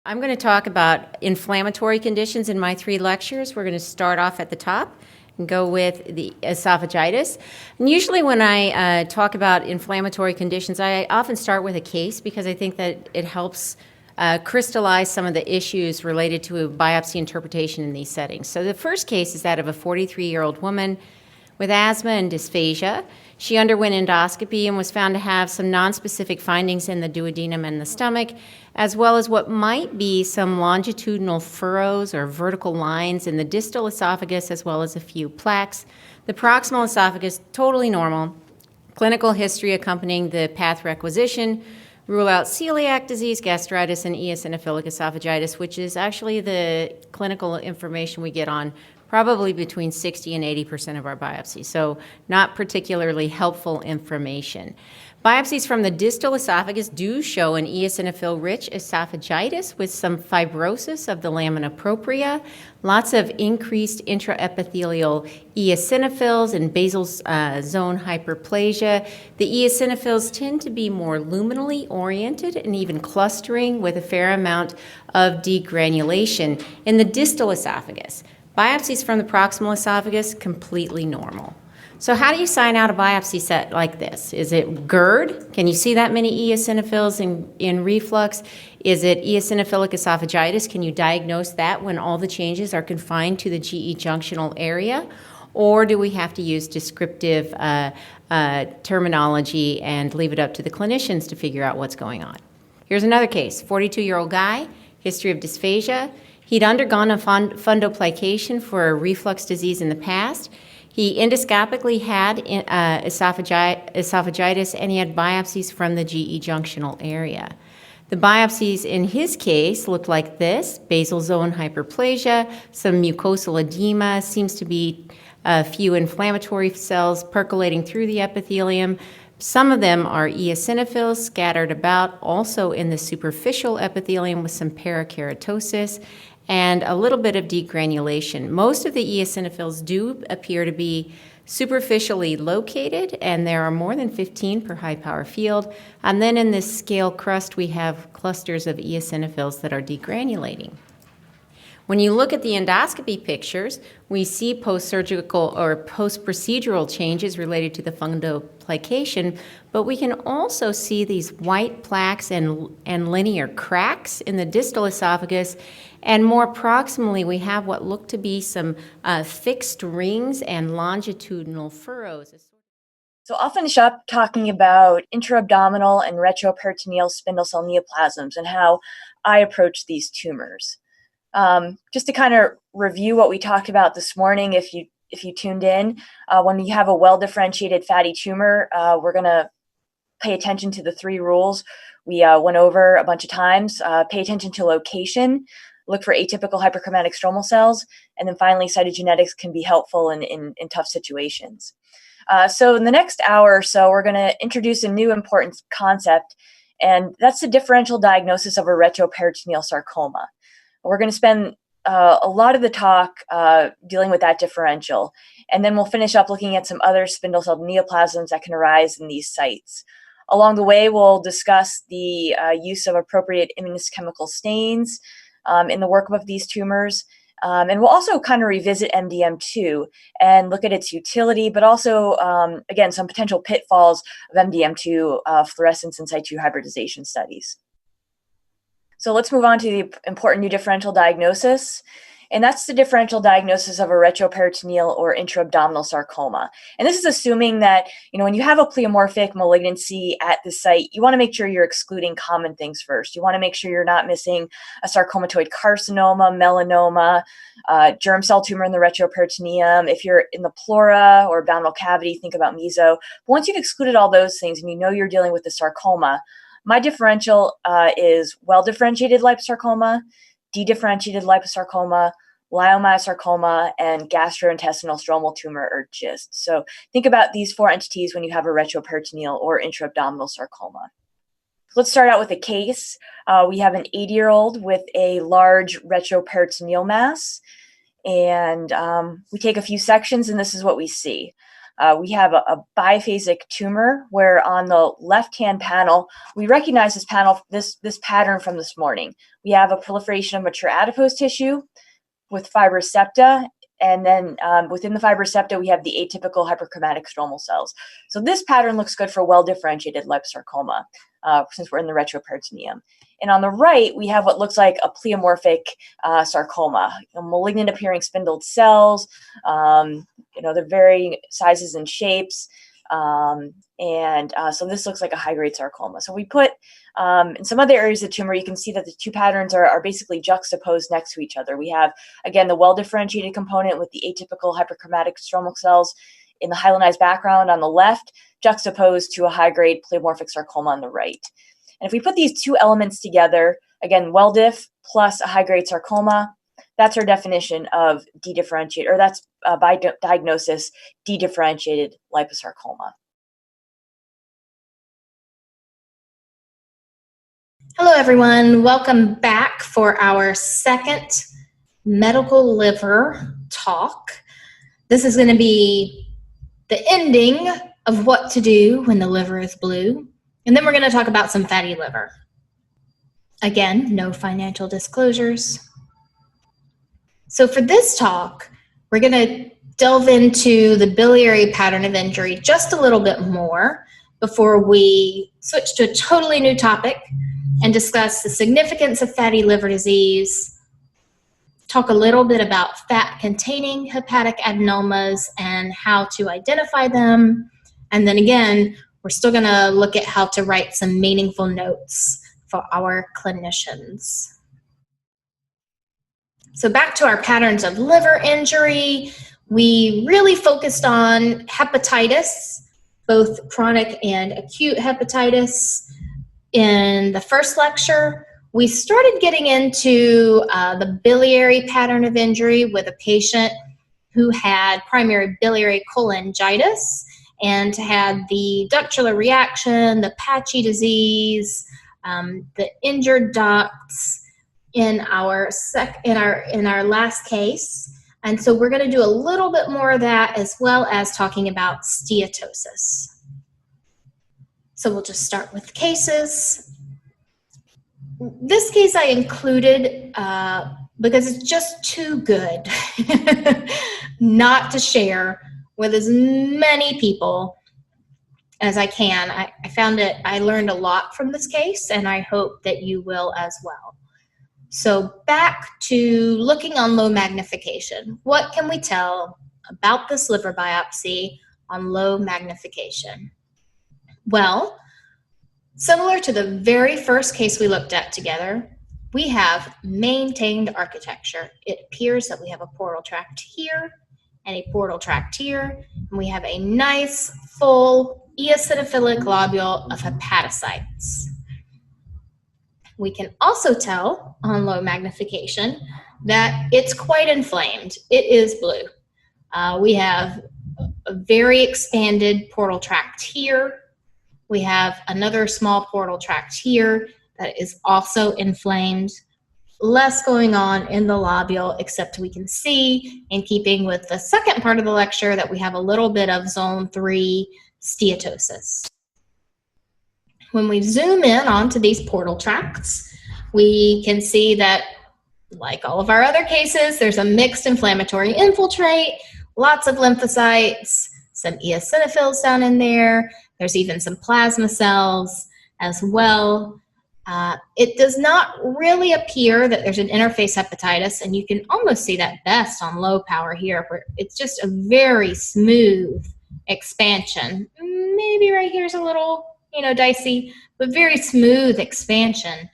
I'm going to talk about inflammatory conditions in my 3 lectures. We're going to start off at the top and go with the esophagitis. And usually when I talk about inflammatory conditions, I often start with a case because I think that it helps crystallize some of the issues related to a biopsy interpretation in these settings. So the first case is that of a 43-year-old woman with asthma and dysphagia. She underwent endoscopy and was found to have some nonspecific findings in the duodenum and the stomach, as well as what might be some longitudinal furrows or vertical lines in the distal esophagus, as well as a few plaques. The proximal esophagus, totally normal. Clinical history accompanying the path requisition. Rule out celiac disease, gastritis, and eosinophilic esophagitis, which is actually the clinical information we get on probably between 60 and 80% of our biopsies, so not particularly helpful information. Biopsies from the distal esophagus do show an eosinophil-rich esophagitis with some fibrosis of the lamina propria, lots of increased intraepithelial eosinophils and basal zone hyperplasia. The eosinophils tend to be more luminally oriented and even clustering with a fair amount of degranulation in the distal esophagus. Biopsies from the proximal esophagus, completely normal. So how do you sign out a biopsy set like this? Is it GERD? Can you see that many eosinophils in reflux? Is it eosinophilic esophagitis? Can you diagnose that when all the changes are confined to the GE junctional area? Or do we have to use descriptive terminology and leave it up to the clinicians to figure out what's going on? Here's another case, 42-year-old guy, history of dysphagia. He'd undergone a fundoplication for a reflux disease in the past. He endoscopically had esophagitis, and he had biopsies from the GE junctional area. The biopsies in his case looked like this: basal zone hyperplasia, some mucosal edema, seems to be a few inflammatory cells percolating through the epithelium. Some of them are eosinophils scattered about, also in the superficial epithelium with some parakeratosis and a little bit of degranulation. Most of the eosinophils do appear to be superficially located, and there are more than 15 per high power field. And then in this scale crust, we have clusters of eosinophils that are degranulating. When you look at the endoscopy pictures, we see post-surgical or post-procedural changes related to the fundoplication, but we can also see these white plaques and linear cracks in the distal esophagus, and more proximally, we have what look to be some fixed rings and longitudinal furrows. So I'll finish up talking about intra-abdominal and retroperitoneal spindle cell neoplasms and how I approach these tumors. Just to kind of review what we talked about this morning, if you tuned in, when you have a well-differentiated fatty tumor, we're going to pay attention to the 3 rules we went over a bunch of times. Pay attention to location, look for atypical hyperchromatic stromal cells, and then finally cytogenetics can be helpful in tough situations. So in the next hour or so, we're going to introduce a new important concept, and that's the differential diagnosis of a retroperitoneal sarcoma. We're going to spend a lot of the talk dealing with that differential, and then we'll finish up looking at some other spindle cell neoplasms that can arise in these sites. Along the way, we'll discuss the use of appropriate immunochemical stains in the workup of these tumors, and we'll also kind of revisit MDM2 and look at its utility, but also, again, some potential pitfalls of MDM2 fluorescence in situ hybridization studies. So let's move on to the important new differential diagnosis, and that's the differential diagnosis of a retroperitoneal or intra-abdominal sarcoma. And this is assuming that, when you have a pleomorphic malignancy at the site, you want to make sure you're excluding common things first. You want to make sure you're not missing a sarcomatoid carcinoma, melanoma, germ cell tumor in the retroperitoneum. If you're in the pleura or abdominal cavity, think about meso. But once you've excluded all those things and you know you're dealing with the sarcoma, my differential is well-differentiated liposarcoma, dedifferentiated liposarcoma, leiomyosarcoma, and gastrointestinal stromal tumor or GIST. So think about these 4 entities when you have a retroperitoneal or intra-abdominal sarcoma. Let's start out with a case. We have an 80-year-old with a large retroperitoneal mass, and we take a few sections, and this is what we see. we have a biphasic tumor where on the left-hand panel, we recognize this pattern from this morning. We have a proliferation of mature adipose tissue with fibrous septa, and then within the fibrous septa, we have the atypical hyperchromatic stromal cells. So this pattern looks good for well-differentiated liposarcoma, since we're in the retroperitoneum. And on the right, we have what looks like a pleomorphic sarcoma, malignant appearing spindled cells. They're varying sizes and shapes. So this looks like a high-grade sarcoma. So we put, in some other areas of the tumor, you can see that the two patterns are basically juxtaposed next to each other. We have, again, the well-differentiated component with the atypical hyperchromatic stromal cells in the hyalinized background on the left, juxtaposed to a high-grade pleomorphic sarcoma on the right. And if we put these two elements together, again, well-diff plus a high-grade sarcoma, that's our definition of dedifferentiated, or that's by diagnosis, dedifferentiated liposarcoma. Hello, everyone. Welcome back for our second medical liver talk. This is going to be the ending of what to do when the liver is blue. And then we're going to talk about some fatty liver. Again, no financial disclosures. So for this talk, we're going to delve into the biliary pattern of injury just a little bit more before we switch to a totally new topic and discuss the significance of fatty liver disease, talk a little bit about fat-containing hepatic adenomas and how to identify them. And then again, we're still going to look at how to write some meaningful notes for our clinicians. So back to our patterns of liver injury, we really focused on hepatitis, both chronic and acute hepatitis. In the first lecture, we started getting into the biliary pattern of injury with a patient who had primary biliary cholangitis and had the ductular reaction, the patchy disease, the injured ducts in our last case. And so we're going to do a little bit more of that, as well as talking about steatosis. So we'll just start with cases. This case I included because it's just too good not to share with as many people as I can. I found it, I learned a lot from this case, and I hope that you will as well. So back to looking on low magnification. What can we tell about this liver biopsy on low magnification? Well, similar to the very first case we looked at together, we have maintained architecture. It appears that we have a portal tract here and a portal tract here, and we have a nice full eosinophilic globule of hepatocytes. We can also tell on low magnification that it's quite inflamed. It is blue. We have a very expanded portal tract here. We have another small portal tract here that is also inflamed. Less going on in the lobule, except we can see, in keeping with the second part of the lecture, that we have a little bit of zone 3 steatosis. When we zoom in onto these portal tracts, we can see that, like all of our other cases, there's a mixed inflammatory infiltrate, lots of lymphocytes, some eosinophils down in there. There's even some plasma cells as well. It does not really appear that there's an interface hepatitis, and you can almost see that best on low power here, where it's just a very smooth expansion. Maybe right here's a little, dicey, but very smooth expansion